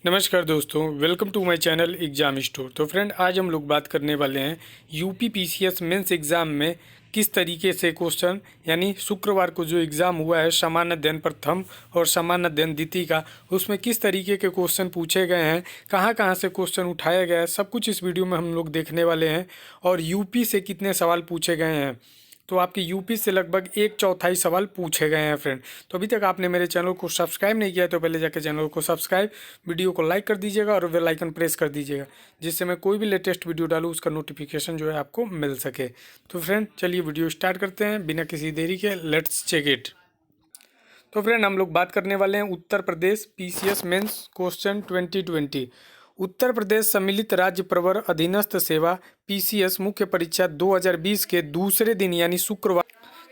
नमस्कार दोस्तों, welcome to my channel exam store. तो फ्रेंड, आज हम लोग बात करने वाले हैं यूपी पीसीएस मेंस एग्ज़ाम में किस तरीके से क्वेश्चन, यानी शुक्रवार को जो एग्ज़ाम हुआ है सामान्य अध्ययन प्रथम और सामान्य अध्ययन द्वितीय का, उसमें किस तरीके के क्वेश्चन पूछे गए हैं, कहाँ कहाँ से क्वेश्चन उठाया गया है, सब कुछ इस वीडियो में हम लोग देखने वाले हैं। और यूपी से कितने सवाल पूछे गए हैं, तो आपके यूपी से लगभग 1/4 सवाल पूछे गए हैं फ्रेंड। तो अभी तक आपने मेरे चैनल को सब्सक्राइब नहीं किया है तो पहले जाकर चैनल को सब्सक्राइब, वीडियो को लाइक कर दीजिएगा और बेल आइकन प्रेस कर दीजिएगा, जिससे मैं कोई भी लेटेस्ट वीडियो डालूँ उसका नोटिफिकेशन जो है आपको मिल सके। तो फ्रेंड चलिए वीडियो स्टार्ट करते हैं बिना किसी देरी के, लेट्स चेक इट। तो फ्रेंड हम लोग बात करने वाले हैं Uttar Pradesh PCS mains question 2020। Uttar Pradesh सम्मिलित राज्य प्रवर अधीनस्थ सेवा पीसीएस मुख्य परीक्षा 2020 के दूसरे दिन यानी शुक्रवार।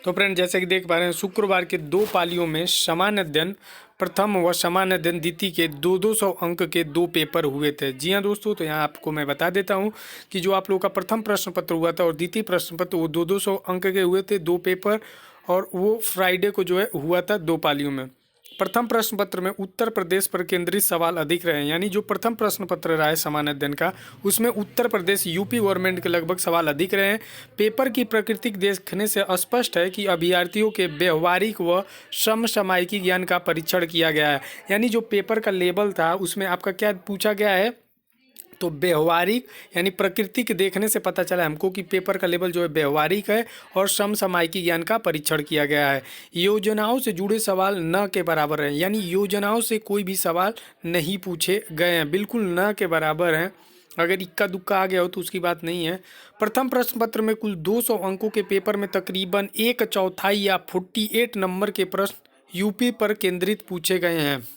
तो फ्रेंड जैसे कि देख पा रहे हैं, शुक्रवार के दो पालियों में सामान्य अध्ययन प्रथम व सामान्य अध्ययन द्वितीय के 200 अंक के दो पेपर हुए थे। जी हाँ दोस्तों, तो यहाँ आपको मैं बता देता हूँ कि जो आप लोगों का प्रथम प्रश्न पत्र हुआ था और द्वितीय प्रश्न पत्र वो 200 अंक के हुए थे, दो पेपर, और वो फ्राइडे को जो है हुआ था दो पालियों में। प्रथम प्रश्न पत्र में उत्तर प्रदेश पर केंद्रित सवाल अधिक रहे, यानी जो प्रथम प्रश्न पत्र रहा है सामान्य अध्ययन का, उसमें उत्तर प्रदेश यूपी गवर्नमेंट के लगभग सवाल अधिक रहे हैं। पेपर की प्रकृति देखने से स्पष्ट है कि अभ्यर्थियों के व्यवहारिक व समसामयिक ज्ञान का परीक्षण किया गया है। यानी जो पेपर का लेवल था उसमें आपका क्या पूछा गया है, तो व्यवहारिक यानी प्रकृति के देखने से पता चला हमको कि पेपर का लेवल जो है व्यवहारिक है और समसामयिक ज्ञान का परीक्षण किया गया है। योजनाओं से जुड़े सवाल न के बराबर हैं, यानी योजनाओं से कोई भी सवाल नहीं पूछे गए हैं, बिल्कुल न के बराबर हैं। अगर इक्का दुक्का आ गया हो तो उसकी बात नहीं है। प्रथम प्रश्न पत्र में कुल 200 अंकों के पेपर में तकरीबन 1/4 या 48 नंबर के प्रश्न यूपी पर केंद्रित पूछे गए हैं,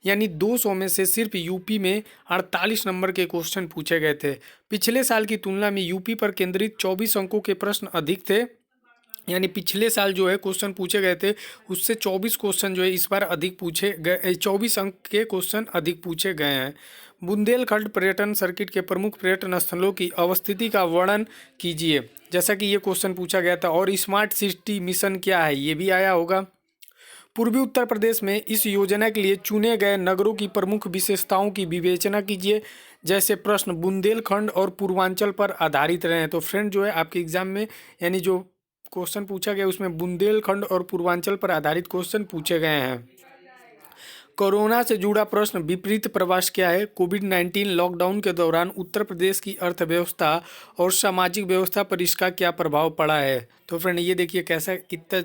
यानी 200 में से सिर्फ यूपी में 48 नंबर के क्वेश्चन पूछे गए थे। पिछले साल की तुलना में यूपी पर केंद्रित 24 अंकों के प्रश्न अधिक थे, यानी पिछले साल जो है क्वेश्चन पूछे गए थे उससे 24 क्वेश्चन जो है इस बार अधिक पूछे गए, 24 अंक के क्वेश्चन अधिक पूछे गए हैं। बुंदेलखंड पर्यटन सर्किट के प्रमुख पर्यटन स्थलों की अवस्थिति का वर्णन कीजिए, जैसा कि ये क्वेश्चन पूछा गया था। और स्मार्ट सिटी मिशन क्या है, ये भी आया होगा। पूर्वी उत्तर प्रदेश में इस योजना के लिए चुने गए नगरों की प्रमुख विशेषताओं की विवेचना कीजिए। जैसे प्रश्न बुंदेलखंड और पूर्वांचल पर आधारित रहे हैं। तो फ्रेंड जो है आपके एग्जाम में, यानी जो क्वेश्चन पूछा गया उसमें बुंदेलखंड और पूर्वांचल पर आधारित क्वेश्चन पूछे गए हैं। कोरोना से जुड़ा प्रश्न विपरीत प्रवास क्या है। कोविड-19 लॉकडाउन के दौरान उत्तर प्रदेश की अर्थव्यवस्था और सामाजिक व्यवस्था पर इसका क्या प्रभाव पड़ा है। तो फ्रेंड ये देखिए कैसा कितना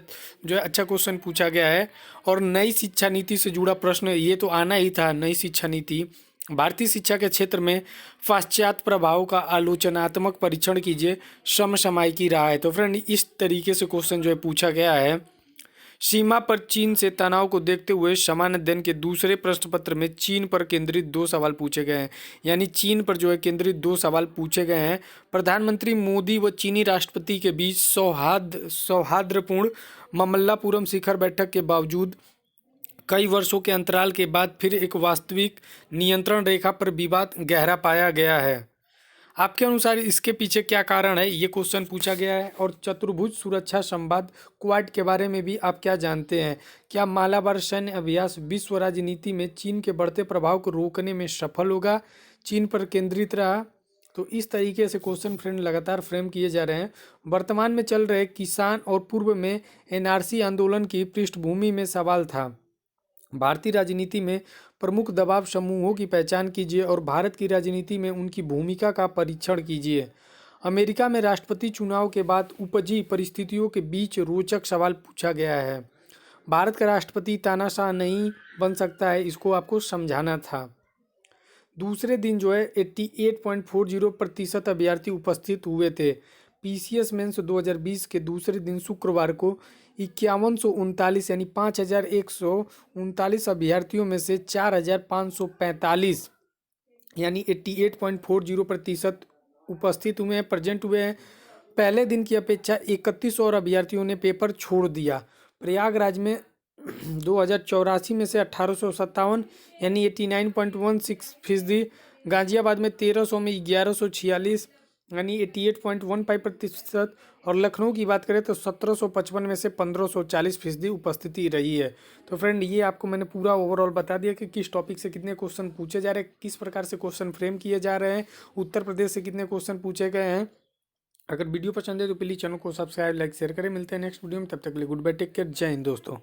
जो है अच्छा क्वेश्चन पूछा गया है। और नई शिक्षा नीति से जुड़ा प्रश्न, ये तो आना ही था। नई शिक्षा नीति, भारतीय शिक्षा के क्षेत्र में पाश्चात्य प्रभाव का आलोचनात्मक परीक्षण कीजिए, समसामयिकी रहा है। तो फ्रेंड इस तरीके से क्वेश्चन जो है पूछा गया है। सीमा पर चीन से तनाव को देखते हुए सामान्य अध्ययन के दूसरे प्रश्न पत्र में चीन पर केंद्रित दो सवाल पूछे गए हैं, यानी चीन पर जो है केंद्रित दो सवाल पूछे गए हैं। प्रधानमंत्री मोदी व चीनी राष्ट्रपति के बीच सौहार्दपूर्ण ममल्लापुरम शिखर बैठक के बावजूद कई वर्षों के अंतराल के बाद फिर एक वास्तविक नियंत्रण रेखा पर विवाद गहरा पाया गया है। आपके अनुसार इसके पीछे क्या कारण है, ये क्वेश्चन पूछा गया है। और चतुर्भुज सुरक्षा संवाद क्वाड के बारे में भी आप क्या जानते हैं। क्या मालाबार सैन्य अभ्यास विश्व राजनीति में चीन के बढ़ते प्रभाव को रोकने में सफल होगा, चीन पर केंद्रित रहा। तो इस तरीके से क्वेश्चन फ्रेंड लगातार फ्रेम किए जा रहे हैं। वर्तमान में चल रहे किसान और पूर्व में एनआरसी आंदोलन की पृष्ठभूमि में सवाल था। भारतीय राजनीति में प्रमुख दबाव समूहों की पहचान कीजिए और भारत की राजनीति में उनकी भूमिका का परीक्षण कीजिए। अमेरिका में राष्ट्रपति चुनाव के बाद उपजी परिस्थितियों के बीच रोचक सवाल पूछा गया है। भारत का राष्ट्रपति तानाशाह नहीं बन सकता है, इसको आपको समझाना था। दूसरे दिन जो है 88.40% अभ्यर्थी उपस्थित हुए थे। पीसीएस मेंस 2020 के दूसरे दिन शुक्रवार को 5139 यानी 5139 अभ्यर्थियों में से 4545 यानी 88.40% उपस्थित हुए हैं, प्रेजेंट हुए हैं। पहले दिन की अपेक्षा 31 और अभ्यर्थियों ने पेपर छोड़ दिया। प्रयागराज में 2084 में से 1857 यानी 89.16%, गाजियाबाद में 1300 में 1146, यानी 88.15%। और लखनऊ की बात करें तो 1755 में से 1540% उपस्थिति रही है। तो फ्रेंड ये आपको मैंने पूरा ओवरऑल बता दिया कि किस टॉपिक से कितने क्वेश्चन पूछे जा रहे हैं, किस प्रकार से क्वेश्चन फ्रेम किए जा रहे हैं, उत्तर प्रदेश से कितने क्वेश्चन पूछे गए हैं। अगर वीडियो पसंद है तो प्लीज़ चैनल को सब्सक्राइब लाइक शेयर करें। मिलते हैं नेक्स्ट वीडियो में, तब तक के लिए गुड बाय, टेक केयर, जय हिंद दोस्तों।